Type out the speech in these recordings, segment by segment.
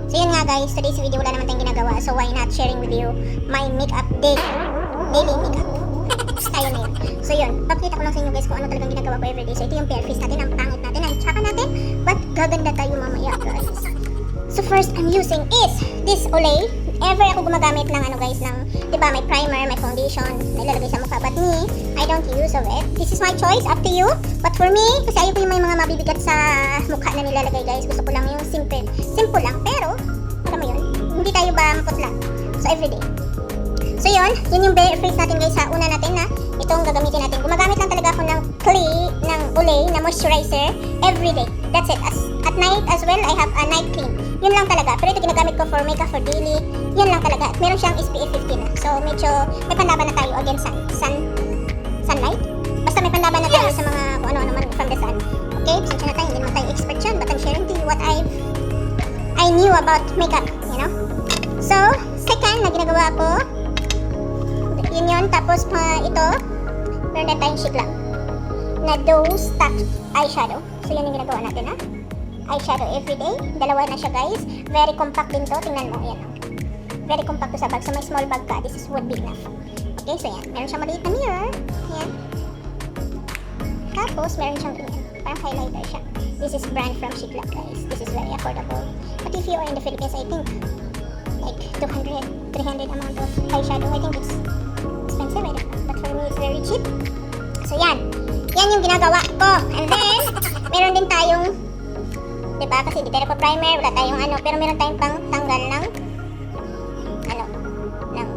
So yun nga guys, today's video wala naman tayong ginagawa. So why not sharing with you my makeup day. Daily makeup. Style na yun. So yun, papakita ko lang sa inyo guys kung ano talagang ginagawa ko everyday. So ito yung bare face natin, ang pangit natin, ang tsaka natin. But gaganda tayo mamaya guys. So first I'm using is this Olay. Ever ako gumagamit ng ano guys, ng, diba may primer, may foundation, may lalagay sa mukha. But me, I don't use of it. This is my choice, up to you. But for me, kasi ayoko yung may mga mabibigat sa mukha na nilalagay guys. Gusto ko lang yung simple. Simple lang, pero, alam mo yun, hindi tayo ba maputla. So everyday. So yun yung bare face natin guys sa una natin na itong gagamitin natin. Gumagamit lang talaga ako ng clay, ng Olay na moisturizer everyday. That's it. At night as well, I have a night cream. Yun lang talaga. Pero ito ginagamit ko for makeup, for daily. Yun lang talaga. At meron siyang SPF 15 na. So medyo may panlaban na tayo against sunlight. Basta may panlaban na tayo sa mga kung ano-ano man from the sun. Okay? Pasensya na tayo. Hindi naman tayo expert dyan. But I'm sharing to you what I knew about makeup. You know? So, second na ginagawa ko, yun yun. Tapos ito, meron na tayong shake lang na Doe Stack eyeshadow. So yun yung ginagawa natin ha. Eyeshadow everyday. Dalawa na siya guys. Very compact din to. Tingnan mo. Yan. Very compact to sa bag. So may small bag ka. This is would be enough. Okay, so yan. Meron siyang maliit na mirror. Yan. Tapos meron siyang ganyan. Parang highlighter siya. This is brand from Chic Lab guys. This is very affordable. But if you are in the Philippines, I think like 200, 300 amount of eyeshadow. I think it's expensive. I don't know. But for me, it's very cheap. So yan. Yan yung ginagawa ko. And then, meron din tayong, diba? Kasi di tayo pa primer, wala tayong ano, pero meron tayong pang tanggal ng, ano, ng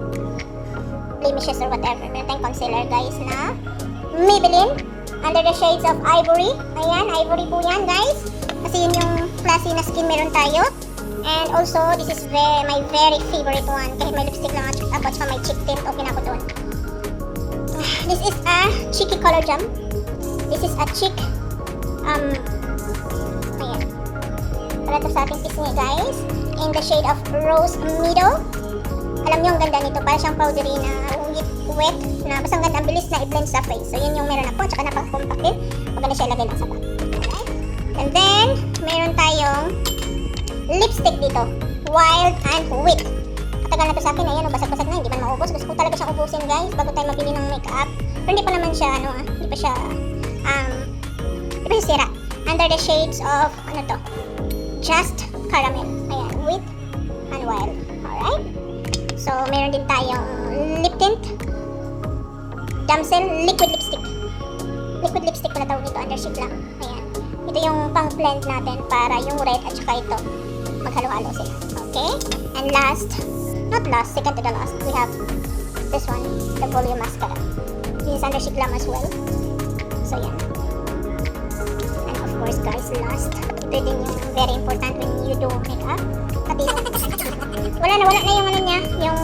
blemishes or whatever. Meron tayong concealer guys na Maybelline under the shades of Ivory. Ayan, Ivory po yan guys. Kasi yun yung classy na skin meron tayo. And also, this is my very favorite one. Kahit may lipstick lang ako at may cheek tint, okay na ako doon. This is a cheeky color jam. This is a cheek, ayan. Para to sa ating pisngi guys. In the shade of Rose Meadow. Alam nyo, ang ganda nito. Para siyang powdery na wet. Na basta ang ganda, ang bilis na i-blend sa face. So yun yung meron ako. Tsaka napaka-compact din. Maganda siya ilagay lang sa bag. Alright. And then, meron tayong lipstick dito. Wild and Wit. Katagal na to sa akin. Ayan, basag-basag na. Hindi man maubos. Gusto ko talaga siyang ubusin guys. Bago tayo mabili ng makeup. Pero hindi pa naman siya, hindi pa siya sira. Under the shades of, ano to? Just Caramel. Ayan, Wit and Wild. Alright? So, meron din tayong lip tint. Damsel Liquid Lipstick. Liquid lipstick pala tawag nito, under shade lang. Ayan. Ito yung pang blend natin para yung red at saka ito maghalo-halo sila. Okay? And last, not last, second to the last, we have this one, the Volume Mascara. This is under shade lang as well. So, yan. And of course, guys, last, ito din yung very important when you do makeup. Pati yung, wala na yung ano niya, yung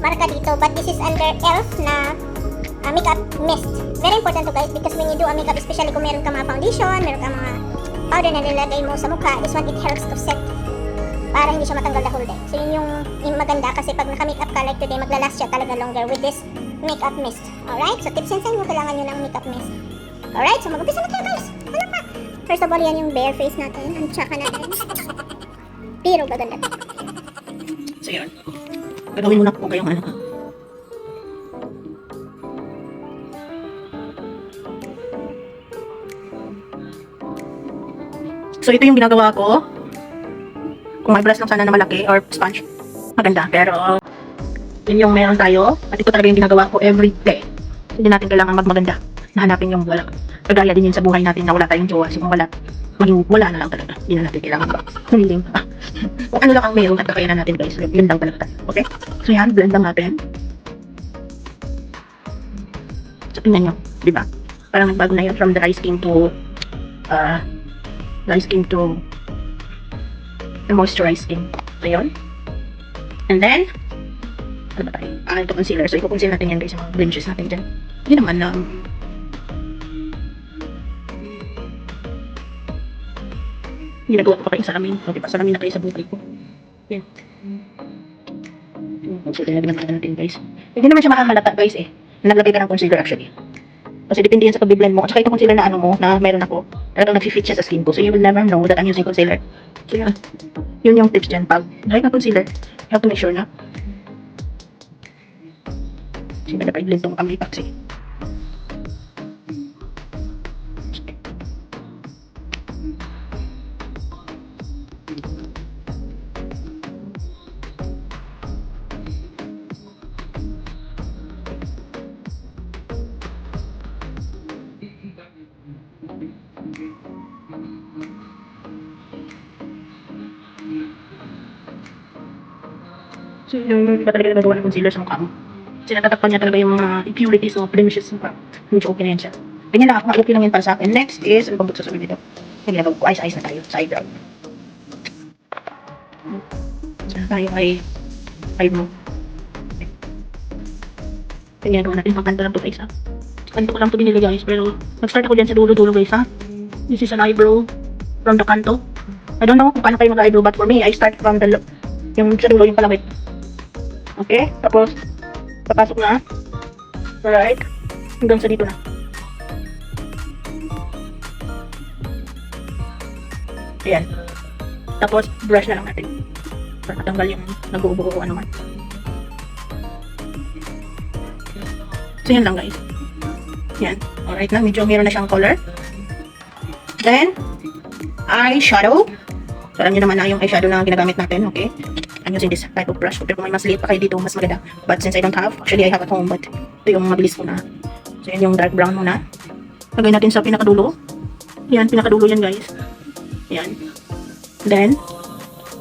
marka dito. But this is under e.l.f. na makeup mist. Very important to guys because when you do a makeup, especially kung meron ka mga foundation, meron ka mga powder na nilagay mo sa mukha, this one, it helps to set para hindi siya matanggal the whole day. So yun yung maganda kasi pag naka-makeup ka like today, maglalast siya talaga longer with this makeup mist. Alright? So tips and signs mo, kailangan nyo ng makeup mist. Alright? So mag-umpisa na tayo guys. Wala pa. First of all, yan yung bare face natin. Ang tsaka natin. Pero gaganda. So yun. Gagawin muna po kayong ano. So ito yung ginagawa ko. Kung may brush lang sana na malaki or sponge, maganda. Pero yun yung meron tayo. At ito talaga yung ginagawa ko every day. Hindi natin kailangan magmaganda. Nahanapin yung wala. Kagaya din yun sa buhay natin na wala tayong jowa. So kung wala, maging wala na lang talaga. Hindi na natin kailangan humiling. Kung ano lang ang meron at kakayanan natin guys. Yun lang talaga. Okay? So yan, blend lang natin. So tingnan nyo. Diba? Parang nagbago na yun from the dry skin to the moisturized skin. So yun. And then, ano ba tayo? Ito concealer. So i-conceal natin yan guys yung mga blemishes natin dyan. Hindi naman na ginagawa ko pa kayo sa amin. So, diba? Sa amin na kayo sa buhay ko. Yan. Concealer na naman natin guys. Hindi naman siya makahalata guys eh. Naglagay ka ng concealer actually. Kasi depende yan sa pag-blend mo. At saka ito concealer na ano mo, na meron ako. Talagang nag-fit siya sa skin ko. So you will never know that I'm using concealer. So yun. Yun yung tips dyan. Pag dry ka concealer, you have to make sure na kasi may naka-blend tong kami paksi. So, yung ba talaga nagawa ng concealer sa mukha mo? Kasi natatakpan niya talaga yung mga impurities o blemishes sa mukha. Hindi okay na yan siya. Ganyan lang ako, okay lang yan para sa akin. Next is, ano bang gusto sasabihin dito? Yung ginagawa ko, eyes na tayo, sa eyebrow. So, tayo ay eyebrow. Ganyan naman natin, pagkanta lang to guys ha. Kanto ko lang to binili guys, pero nag-start ako dyan sa dulo-dulo guys ha. This is an eyebrow from the kanto. I don't know kung paano kayo mag-eyebrow, but for me, I start from the yung sa dulo, yung palawit. Okay? Tapos, papasok na. Alright. Hanggang sa dito na. Ayan. Tapos, brush na lang natin. Para matanggal yung nag-uubo ko ano man. So, yan lang guys. Yan. Alright na. Medyo meron na siyang color. Then, eyeshadow. So, alam nyo naman na yung eyeshadow na ginagamit natin. Okay? I'm using this type of brush. Pero kung may mas liit pa kayo dito, mas maganda. But since I don't have, actually I have at home, but ito yung mabilis ko na. So yan yung dark brown muna. Lagay natin sa pinakadulo. Yan, pinakadulo yan guys. Yan. Then,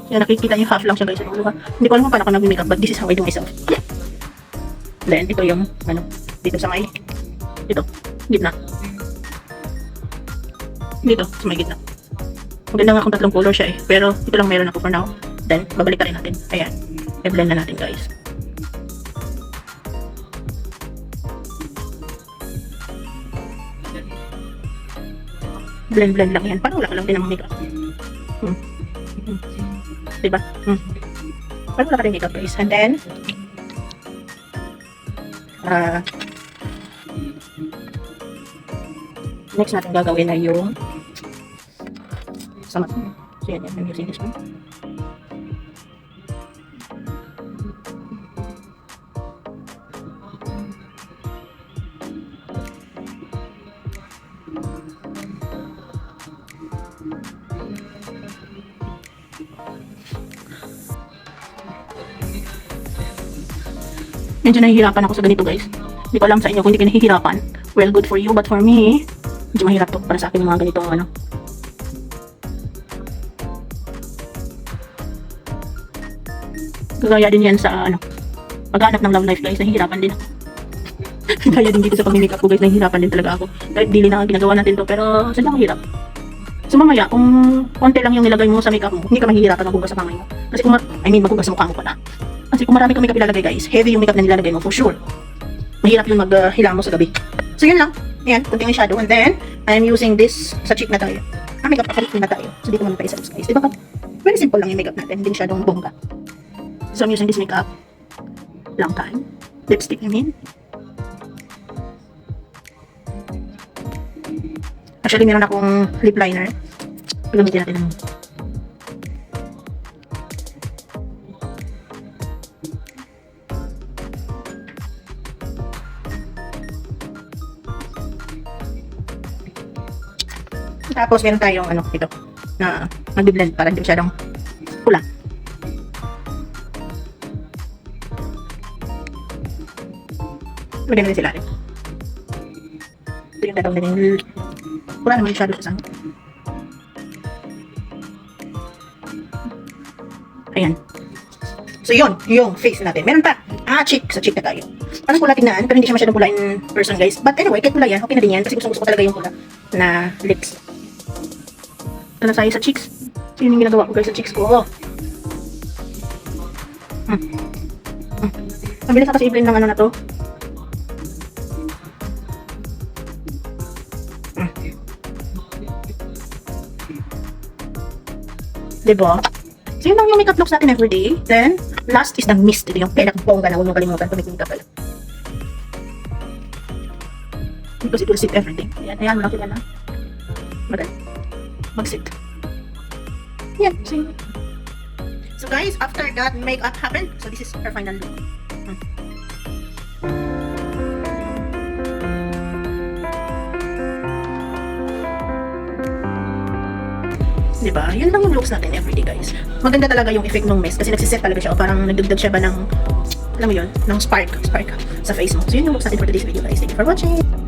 yan, nakikita nyo half lang siya guys. Hindi ko alam kung paano ako nag-makeup, but this is how I do myself. Then, ito yung, ano, dito sa may, dito, gitna. Dito, sa may gitna. Maganda nga kung tatlong color siya eh. Pero, ito lang meron ako for now. Then, babalik ka rin natin. Ayan. I-blend na natin, guys. Blend lang yan. Parang wala ka lang din ng makeup. Diba? Parang wala ka rin makeup, guys. And then, next natin gagawin ay yung sama. So, yan. I'm using this one. Medyo nahihirapan ako sa ganito guys. Hindi ko alam sa inyo kung hindi kayo nahihirapan. Well, good for you. But for me, medyo mahirap to para sa akin yung mga ganitong ano. Kagaya din yan sa ano, paghanap ng love life guys. Nahihirapan din ako. Kaya din dito sa pag-makeup ko guys. Nahihirapan din talaga ako. Kahit dili na ginagawa natin to. Pero sadyang mahirap. So mamaya, kung konti lang yung nilagay mo sa makeup mo, hindi ka mahihirapan maghugas sa kamay mo. Kasi kung maghugas sa mukha mo pala. Kasi kung marami kang makeup ilalagay guys, heavy yung makeup na nilalagay mo for sure. Mahirap yung maghila mo sa gabi. So yun lang. Ayan, kunting shadow. And then, I'm using this sa cheek na tayo. Makeup papalit na tayo. So dito muna tayo sa lips guys. Diba? Very simple lang yung makeup natin. Hindi masyadong bongga. So I'm using this makeup. Long time. Lipstick I mean. Actually, meron akong lip liner. Gamitin natin ng tapos meron tayong ano ito na mag-blend para hindi masyadong pula. Lagyan natin sila rin. Ito yung tatawag natin. Wala naman yung shadow sa sang. Ayan. So yun, yung face natin. Meron pa. Cheek. Sa cheek na tayo. Parang pula tingnan, pero hindi siya masyadong pula in person guys. But anyway, kahit pula yan, okay na din yan. Kasi gusto ko talaga yung pula na lips. Ito na tayo sa cheeks. So yun yung ginagawa ko guys sa cheeks ko. Mabilis na kasi i-blend ng ano na to. Diba? So yun lang yung makeup looks natin everyday. Then, last is the mist. Ito yung pinakabongga na huwag mong kalimutan kung may makeup kayo. because it will sit everything. Ayan mo lang kita na. Madali. Mag-sit. Yan. So guys, after that makeup happened, so this is her final look. Diba? Yun lang yung looks natin everyday, guys. Maganda talaga yung effect ng mist kasi nagsiset talaga siya o parang nagdagdag siya ba ng, alam mo yun, ng spark sa face mo. So yun yung looks natin for today's video, guys. Thank you for watching!